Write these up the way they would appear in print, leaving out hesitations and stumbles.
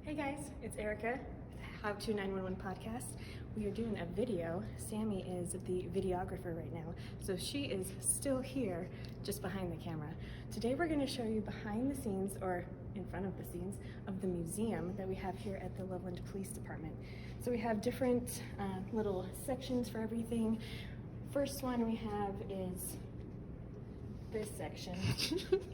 Hey guys, it's Erica, How to 911 podcast. We are doing a video. Sami is the videographer right now, so she is still here, just behind the camera. Today we're going to show you behind the scenes, or in front of the scenes, of the museum that we have here at the Loveland Police Department. So we have different little sections for everything. First one we have is this section.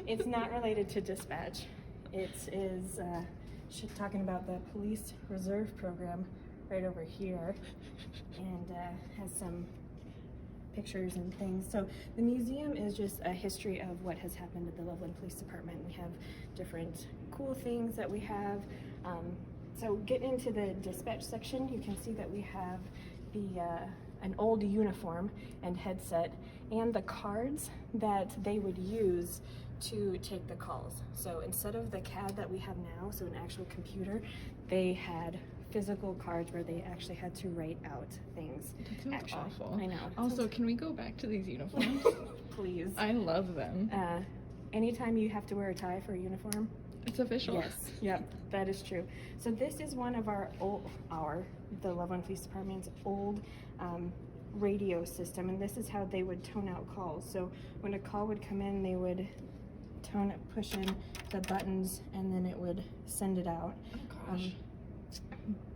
It's not related to dispatch. It is talking about the police reserve program right over here, and has some pictures and things. So the museum is just a history of what has happened at the Loveland Police Department. We have different cool things that we have. So getting into the dispatch section, you can see that we have the an old uniform and headset and the cards that they would use to take the calls. So instead of the CAD that we have now, so an actual computer, they had physical cards where they actually had to write out things. That sounds awful. I know. Also, can we go back to these uniforms? Please. I love them. Anytime you have to wear a tie for a uniform, it's official. yes, yep, that is true. So this is one of the Loveland Police Department's old radio system, and this is how they would tone out calls. So when a call would come in, they would push in the buttons, and then it would send it out. Oh gosh.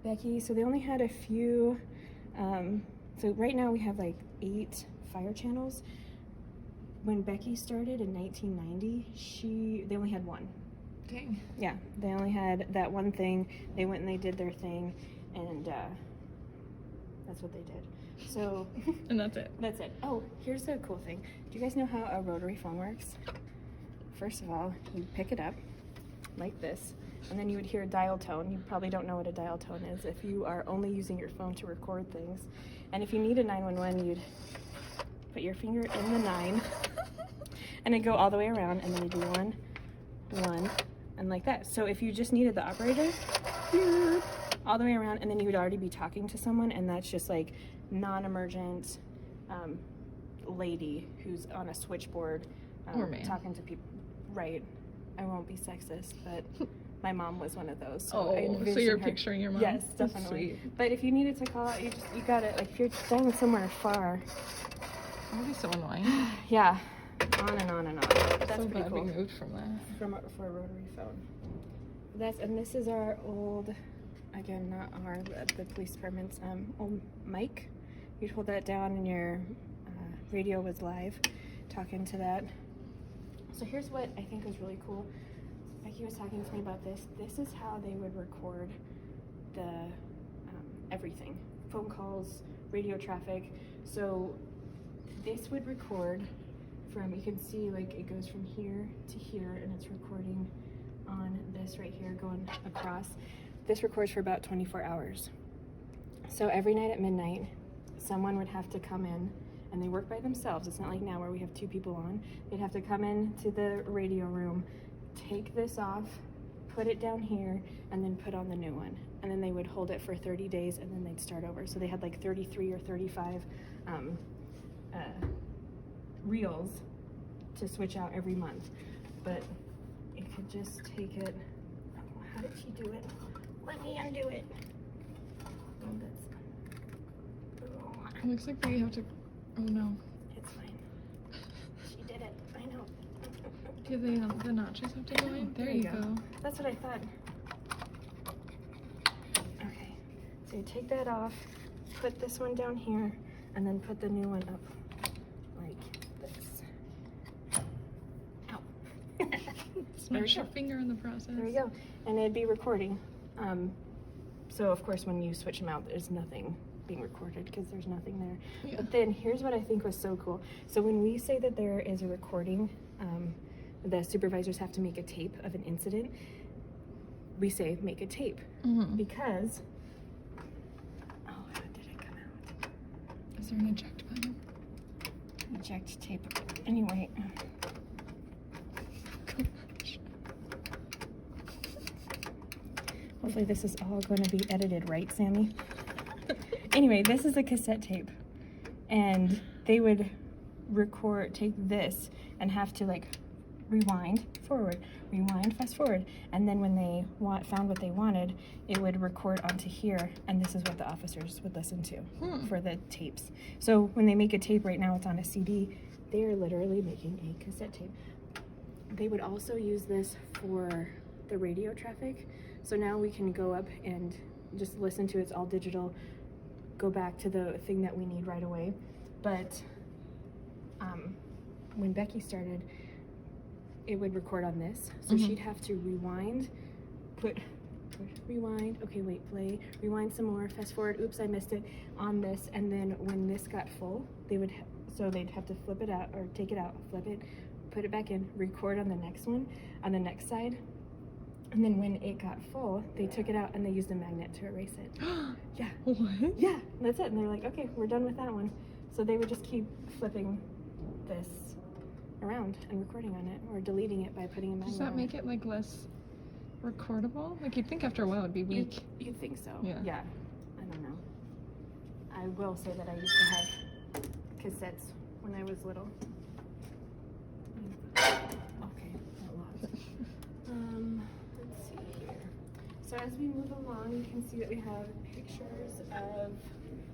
Becky, so they only had a few, so right now we have like 8 fire channels. When Becky started in 1990, they only had 1. Dang. Yeah, they only had that one thing. They went and they did their thing, and that's what they did. So And that's it. that's it. Oh, here's the cool thing. Do you guys know how a rotary phone works? First of all, you pick it up like this, and then you would hear a dial tone. You probably don't know what a dial tone is if you are only using your phone to record things. And if you need a 911, you'd put your finger in the 9, and it'd go all the way around, and then you do 1, 1, and like that. So if you just needed the operator, all the way around, and then you would already be talking to someone, and that's just like non-emergent lady who's on a switchboard Or man. talking to people. Right. I won't be sexist, but my mom was one of those. So Oh, I so envision you're her. picturing your mom? Yes, That's definitely. sweet. But if you needed to call out, you got it. Like if you're going somewhere far, That would be so annoying. yeah, on and on and on. That's So pretty glad cool. we moved from that. For a rotary phone. And this is our old, again, not the police department's old mic. You'd hold that down and your radio was live, talking to that. So here's what I think was really cool. Becky was talking to me about this. This is how they would record the everything. Phone calls, radio traffic. So this would record from, you can see like it goes from here to here, and it's recording on this right here going across. This records for about 24 hours. So every night at midnight, someone would have to come in, and they work by themselves. It's not like now where we have 2 people on. They'd have to come in to the radio room, take this off, put it down here, and then put on the new one. And then they would hold it for 30 days, and then they'd start over. So they had like 33 or 35 reels to switch out every month. But you could just take it. Oh, how did she do it? Let me undo it. Oh, It looks like we have to. Oh no. it's fine. She did it. I know. Do the notches have to go in? There you go. That's what I thought. Okay. So you take that off, put this one down here, and then put the new one up like this. Ow. Smash your finger in the process. There you go. And it'd be recording. So of course when you switch them out, there's nothing being recorded because there's nothing there. Yeah. But then here's what I think was so cool. So when we say that there is a recording, the supervisors have to make a tape of an incident. We say make a tape because, oh, how did it come out? Is there an eject button? Eject tape. Anyway. Hopefully this is all going to be edited right, Sami? Anyway, this is a cassette tape, and they would take this and have to like rewind, forward, rewind, rewind, fast forward. And then when they found what they wanted, it would record onto here, and this is what the officers would listen to for the tapes. So when they make a tape right now, it's on a CD. They are literally making a cassette tape. They would also use this for the radio traffic. So now we can go up and just listen to it. It's all digital. Go back to the thing that we need right away. But when Becky started, it would record on this. So she'd have to rewind, rewind, okay, wait, play, rewind some more, fast forward, oops, I missed it, on this. And then when this got full, they'd have to flip it out, or take it out, flip it, put it back in, record on the next one, on the next side. And then when it got full, they took it out and they used a magnet to erase it. Yeah. What? Yeah, that's it. And they're like, okay, we're done with that one. So they would just keep flipping this around and recording on it, or deleting it by putting a magnet. Does that make it like less recordable? Like you'd think after a while it'd be weak. You'd think so. Yeah. I don't know. I will say that I used to have cassettes when I was little. Okay, that lost. Let's see here. So as we move along, you can see that we have pictures of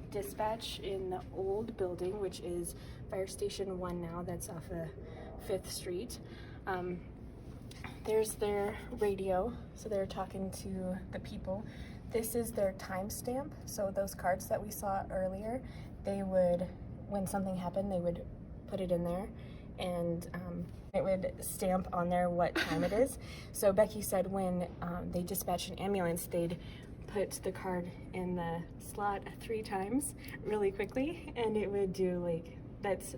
dispatch in the old building, which is Fire Station 1 now. That's off of 5th Street. There's their radio, so they're talking to the people. This is their timestamp. So those cards that we saw earlier, they would, when something happened, they would put it in there, and it would stamp on there what time it is. So Becky said when they dispatched an ambulance, they'd put the card in the slot 3 times really quickly, and it would do like, that's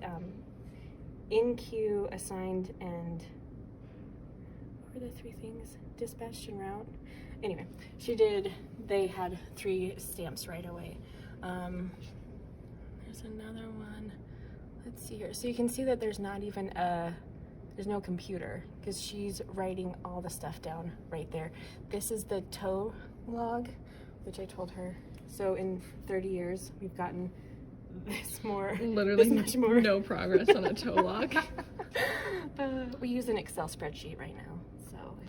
in queue, assigned, and what were the 3 things? Dispatched and route. Anyway, they had 3 stamps right away. There's another one. Let's see here. So you can see that there's not even there's no computer, because she's writing all the stuff down right there. This is the tow log, which I told her. So in 30 years, we've gotten literally much more. No progress on a tow log. We use an Excel spreadsheet right now.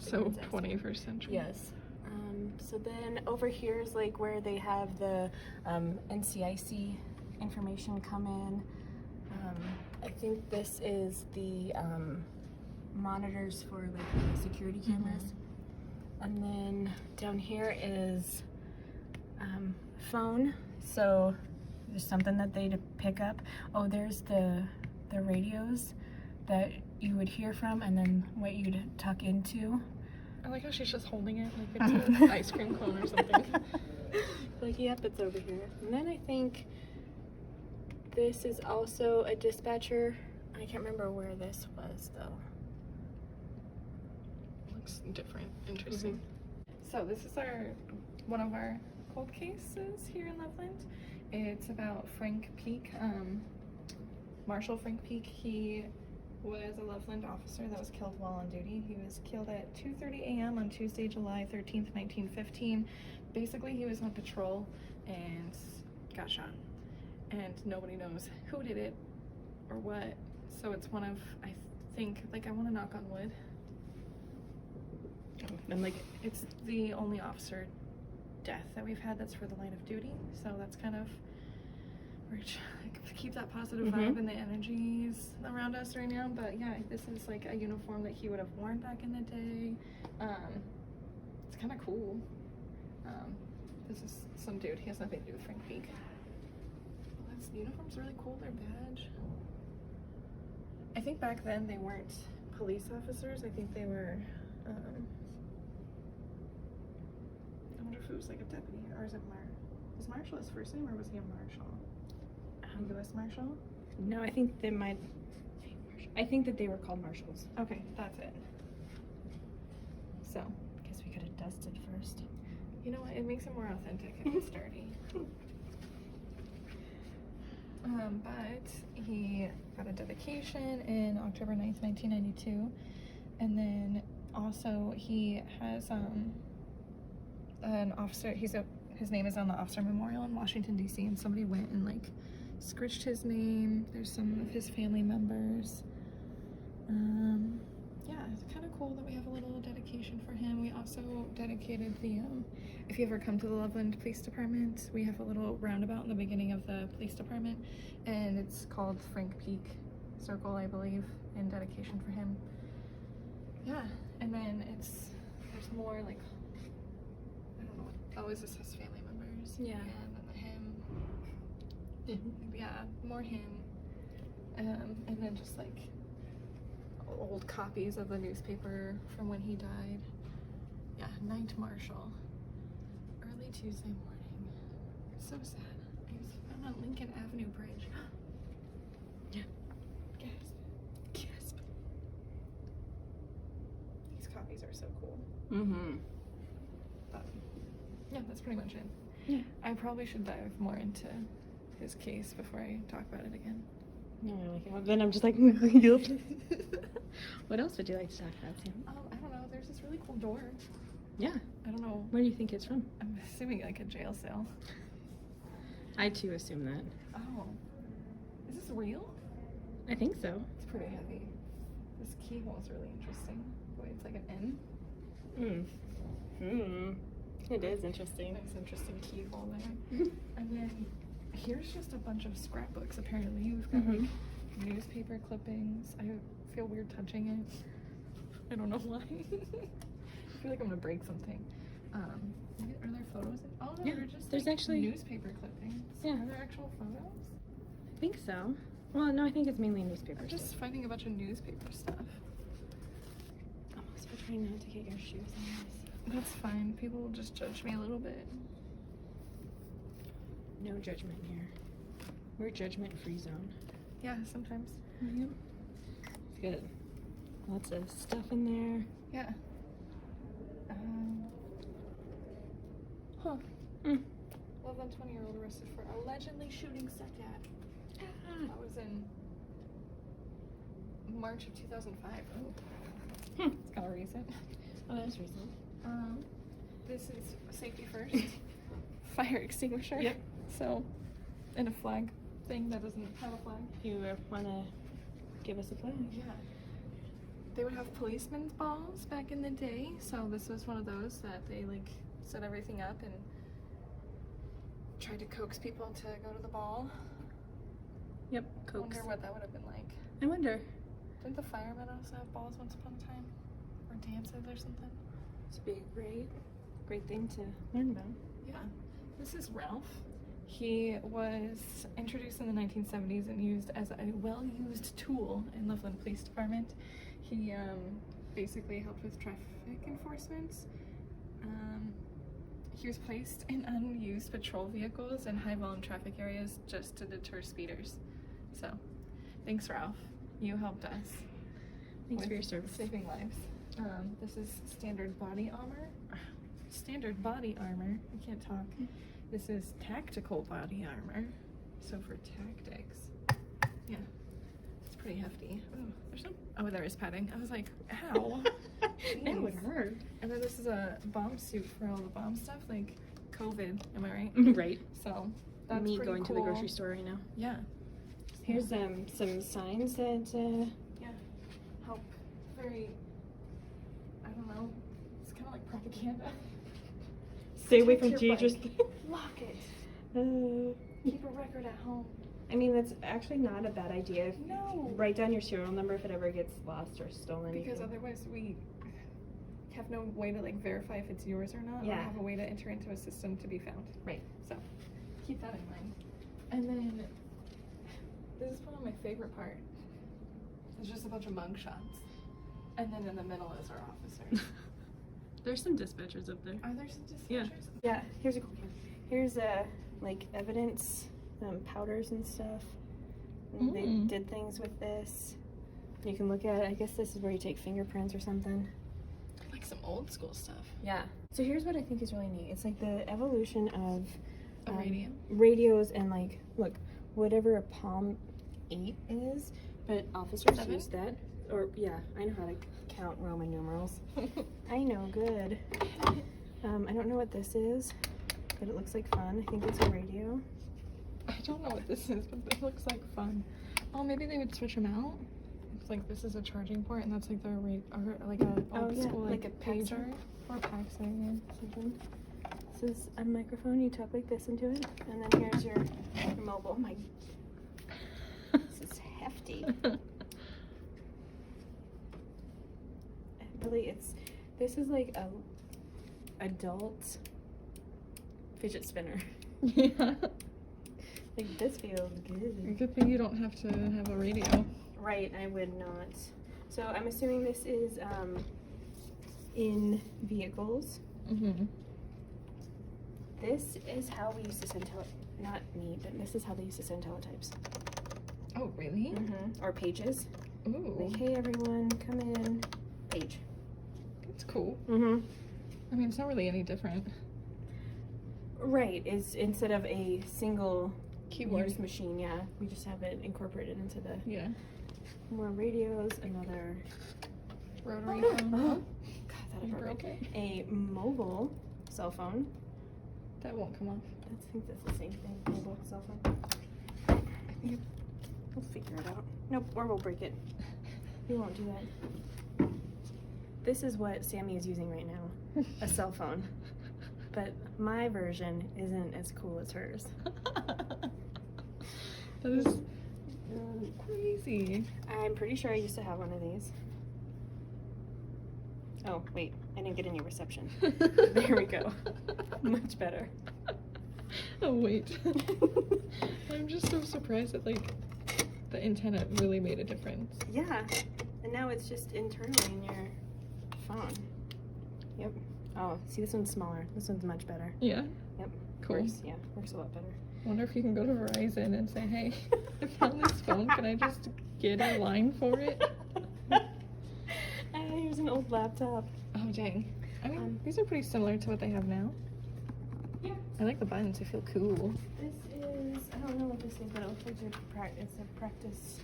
So 21st century. Yes. So then over here is like where they have the NCIC information come in. I think this is the monitors for like security cameras. And then down here is phone. So there's something that they'd pick up. Oh, there's the radios that you would hear from, and then what you'd tuck into. I like how she's just holding it like it's an ice cream cone or something. Like, yep, it's over here. And then I think this is also a dispatcher. I can't remember where this was though. Looks different. Interesting. So this is one of our cold cases here in Loveland. It's about Frank Peak, Marshall Frank Peak. He was a Loveland officer that was killed while on duty. He was killed at 2:30 a.m. on Tuesday, July 13th, 1915. Basically, he was on patrol and got shot. And nobody knows who did it or what. So it's one of, I think, like, I want to knock on wood. And like, it's the only officer death that we've had that's for the line of duty. So that's kind of, we're trying to keep that positive vibe and the energies around us right now. But yeah, this is like a uniform that he would have worn back in the day. It's kind of cool. This is some dude. He has nothing to do with Frank Peak. Well, this uniform's really cool. Their badge. I think back then they weren't police officers. I think they were. I wonder if it was like a deputy, or is it was Marshall his first name, or was he a marshal? A U.S. Marshal? No, I think they might. I think that they were called marshals. Okay, that's it. So, Guess we could have dusted first. you know what? It makes it more authentic if it's dirty. But he got a dedication in October 9th, 1992, and then also he has an officer. His name is on the officer memorial in Washington D.C. and somebody went and like scritched his name. There's some of his family members. Yeah, it's kind of cool that we have a little dedication dedication for him. We also dedicated the, if you ever come to the Loveland Police Department, we have a little roundabout in the beginning of the police department, and it's called Frank Peak Circle, I believe, in dedication for him. Yeah, and then there's more like, I don't know what, oh, is this his family members? Yeah. And then him. Yeah, more him. And then just like old copies of the newspaper from when he died. Yeah, Night Marshal. Early Tuesday morning. So sad. He was found on Lincoln Avenue Bridge. Yeah. Gasp. These copies are so cool. Mm-hmm. But yeah, that's pretty much it. Yeah. I probably should dive more into his case before I talk about it again. No, I like it. Then I'm just like, what else would you like to talk about, Sam? I don't know. There's this really cool door. Yeah. I don't know. Where do you think it's from? I'm assuming like a jail cell. I too assume that. Oh. Is this real? I think so. It's pretty heavy. This keyhole is really interesting. Wait, it's like an N? It is interesting. Nice, interesting keyhole there. And then here's just a bunch of scrapbooks, apparently. We've got like newspaper clippings. I feel weird touching it. I don't know why. I feel like I'm gonna break something. Are there photos? Oh no, Yeah, they're just there's like actually newspaper clippings. Yeah. Are there actual photos? I think so. Well, no, I think it's mainly newspaper I'm just stuff. finding a bunch of newspaper stuff. Almost for trying not to get your shoes on this. That's fine. People will just judge me a little bit. No judgment here. We're judgment-free zone. Yeah, sometimes. Yep. Good. Lots of stuff in there. Yeah. Loveland 20-year-old arrested for allegedly shooting stepdad. That was in March of 2005. Oh. It's kind of recent. Oh, that was recent. This is safety first. Fire extinguisher. Yep. So, and a flag thing that doesn't have a flag. You want to give us a flag? Yeah. They would have policemen's balls back in the day, so this was one of those that they like set everything up and tried to coax people to go to the ball. Yep, I Cokes. wonder what that would have been like. I wonder. Didn't the firemen also have balls once upon a time? Or dances or something? This would be a great thing to learn about. Yeah. This is Ralph. He was introduced in the 1970s and used as a well-used tool in Loveland Police Department. He basically helped with traffic enforcement. He was placed in unused patrol vehicles in high-volume traffic areas just to deter speeders. So, thanks, Ralph. You helped us. Thanks for your service. Saving lives. This is standard body armor. Standard body armor. I can't talk. This is tactical body armor. So for tactics. Yeah. It's pretty hefty. Ooh, there's no. Oh, there is padding. I was like, ow. That would hurt. And then this is a bomb suit for all the bomb stuff, like COVID. Am I right? Right. So that's Me pretty going cool. to the grocery store right now. Yeah. Here's some signs that Yeah. Help. Very. I don't know. It's kind of like propaganda. stay away from Protect your dangerous. bike. Lock it. Keep a record at home. I mean, that's actually not a bad idea. No. Write down your serial number if it ever gets lost or stolen. Because otherwise we have no way to like verify if it's yours or not. Yeah. Or have a way to enter into a system to be found. Right. So keep that in mind. And then this is probably my favorite part. It's just a bunch of mug shots. And then in the middle is our officers. There's some dispatchers up there. Are there some dispatchers? Yeah. Yeah. Here's a cool one. Here's like evidence, powders and stuff. And they did things with this. You can look at it. I guess this is where you take fingerprints or something. Like some old school stuff. Yeah. So here's what I think is really neat. It's like the evolution of A radio? radios and like, look, whatever a Palm 8 is, but officers 7? use that. Or yeah, I know how to count Roman numerals. I know, good. I don't know what this is, but it looks like fun. I think it's a radio. I don't know what this is, but it looks like fun. Oh, maybe they would switch them out. It's like this is a charging port, and that's like or like a old school like a pager or paxer. Yeah. Something. This is a microphone. You talk like this into it, and then here's your mobile. Oh my, this is hefty. Really, this is like a adult fidget spinner. Yeah. Like, this feels good. Good thing you don't have to have a radio. Right, I would not. So I'm assuming this is in vehicles. Mm-hmm. This is how we used to send not me, but this is how they used to send teletypes. Oh, really? Mm-hmm. Or pages. Ooh. Like, hey everyone, come in. Page. That's cool. Mm-hmm. I mean, it's not really any different. Right, it's instead of a single Keyboard. use machine, yeah, we just have it incorporated into the Yeah. more radios, another Rotary oh, phone. God, that You broke broke it. it? A mobile cell phone. That won't come off. I think that's the same thing. Mobile cell phone. We'll figure it out. Nope, or we'll break it. We won't do that. This is what Sami is using right now. A cell phone. But my version isn't as cool as hers. That is crazy. I'm pretty sure I used to have one of these. Oh, wait. I didn't get any reception. There we go. Much better. Oh, wait. I'm just so surprised that, like, the antenna really made a difference. Yeah. And now it's just internally in your phone. Yep. Oh, see, this one's smaller. This one's much better. Yeah? Yep. Cool. Works a lot better. Wonder if you can go to Verizon and say, hey, I found this phone. Can I just get a line for it? Here's an old laptop. Oh, dang. I mean, these are pretty similar to what they have now. Yeah. I like the buttons. They feel cool. This is, I don't know what this is, but it looks like it's a practice.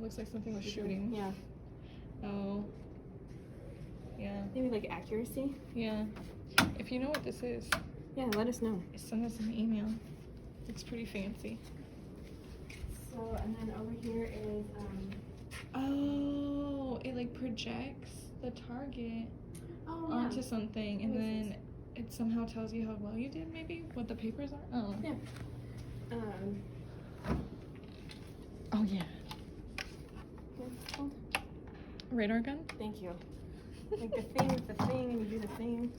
Looks like something with shooting. Yeah. Oh. Yeah. Maybe like accuracy? Yeah. If you know what this is, Yeah, let us know. send us an email. Looks pretty fancy. So, and then over here is, Oh, it like projects the target onto something, and then it somehow tells you how well you did, maybe? What the papers are? Oh. Yeah. Oh, yeah. What's it called? Radar gun? Thank you. Like the thing with the thing, and you do the thing.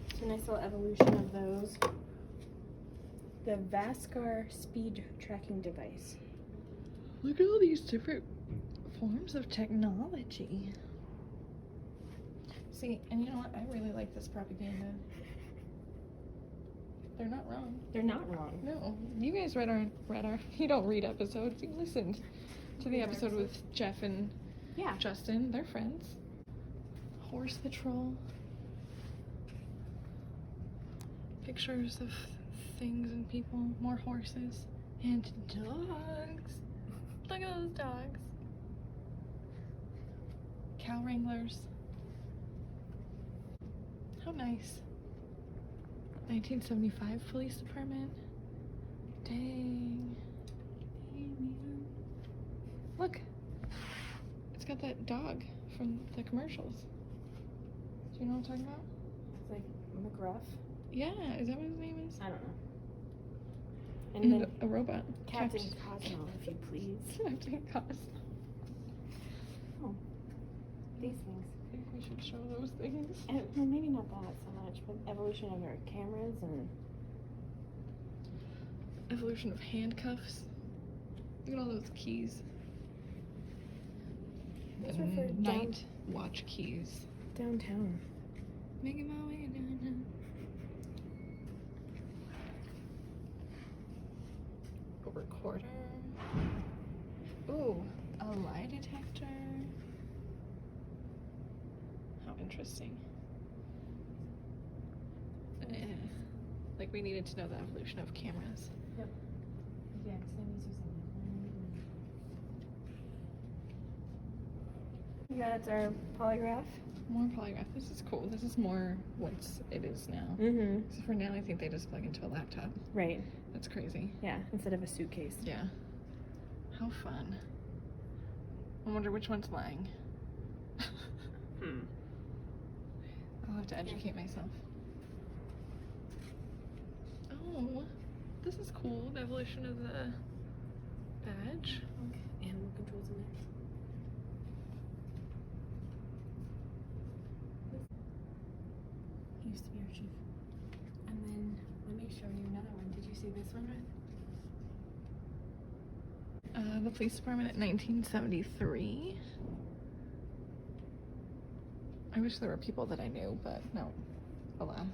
It's a nice little evolution of those. The Vascar speed tracking device. Look at all these different forms of technology. See, and you know what? I really like this propaganda. They're not wrong. They're not wrong. No, you guys read our you don't read episodes, you listened to the episode with Jeff and Justin. They're friends. Horse patrol. Pictures of things and people. More horses. And dogs. Look at those dogs. Cow wranglers. How nice. 1975 police department. Dang. Look. It's got that dog from the commercials. Do you know what I'm talking about? It's like McGruff. Yeah, is that what his name is? I don't know. And And then a robot. Captain Cosmo, if you please. Captain Cosmo. Oh, these things. I think we should show those things. Well, maybe not that so much, but evolution of our cameras and Evolution of handcuffs. Look at all those keys. those are for Night watch keys. downtown. Making my way downtown. A recorder. Ooh, a lie detector. How interesting. Like we needed to know the evolution of cameras. Yep. Yeah, Sammy's using it. We got our polygraph. More polygraph. This is cool. This is more what it is now. Mm-hmm. So for now, I think they just plug into a laptop. Right. That's crazy. Yeah, instead of a suitcase. Yeah. How fun. I wonder which one's lying. I'll have to educate myself. Oh, this is cool. The evolution of the badge. Okay. Animal control's in there. He used to be our chief. And then let me show you another one. Did you see this one, Ruth? The police department at 1973. I wish there were people that I knew, but no, alas.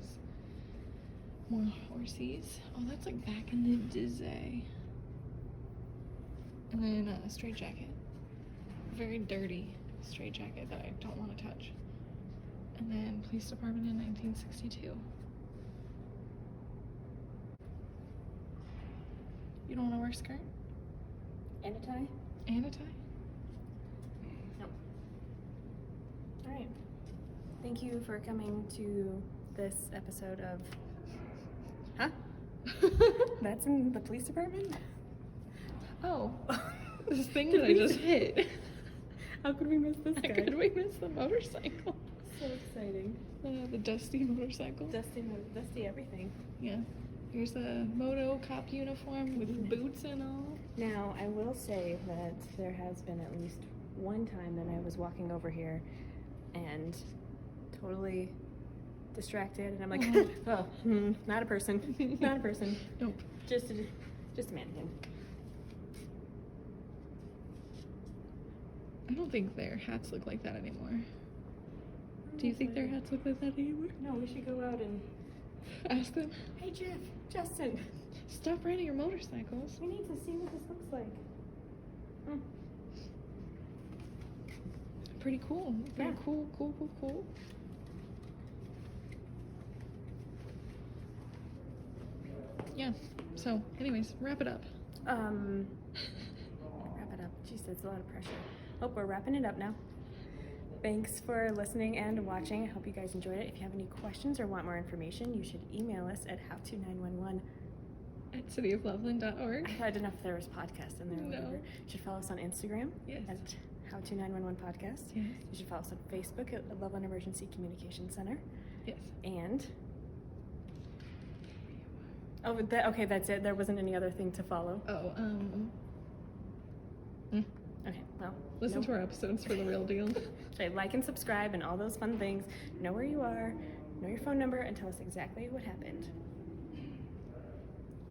More horsies. Oh, that's like back in the day. And then a straight jacket. Very dirty straight jacket that I don't want to touch. And then police department in 1962. You don't want to wear a skirt? And a tie? And a tie? No. All right. Thank you for coming to this episode of... Huh? That's in the police department? Oh. This thing that I just hit. How could we miss this guy? How could we miss the motorcycle? So exciting. The dusty motorcycle. Dusty everything. Yeah. Here's a moto cop uniform with boots and all. Now, I will say that there has been at least one time that I was walking over here and totally distracted, and I'm like, oh, not a person, not a person. Nope. Just a mannequin. I don't think their hats look like that anymore. Do you think their hats look like that anymore? No, we should go out and ask them. Hey, Jeff, Justin. Stop riding your motorcycles. We need to see what this looks like. Pretty cool. Very Yeah. cool. Yeah. So, anyways, wrap it up. Wrap it up. Jeez, that's a lot of pressure. Oh, we're wrapping it up now. Thanks for listening and watching. I hope you guys enjoyed it. If you have any questions or want more information, you should email us at howto911 At cityofloveland.org. I don't know if there was podcast in there or whatever. No. You should follow us on Instagram Yes. at howto911 podcast. Yes. You should follow us on Facebook at Loveland Emergency Communication Center. Yes. And okay, that's it. There wasn't any other thing to follow. Oh, Okay, well, listen to our episodes for the real deal. So like and subscribe and all those fun things. Know where you are, know your phone number, and tell us exactly what happened.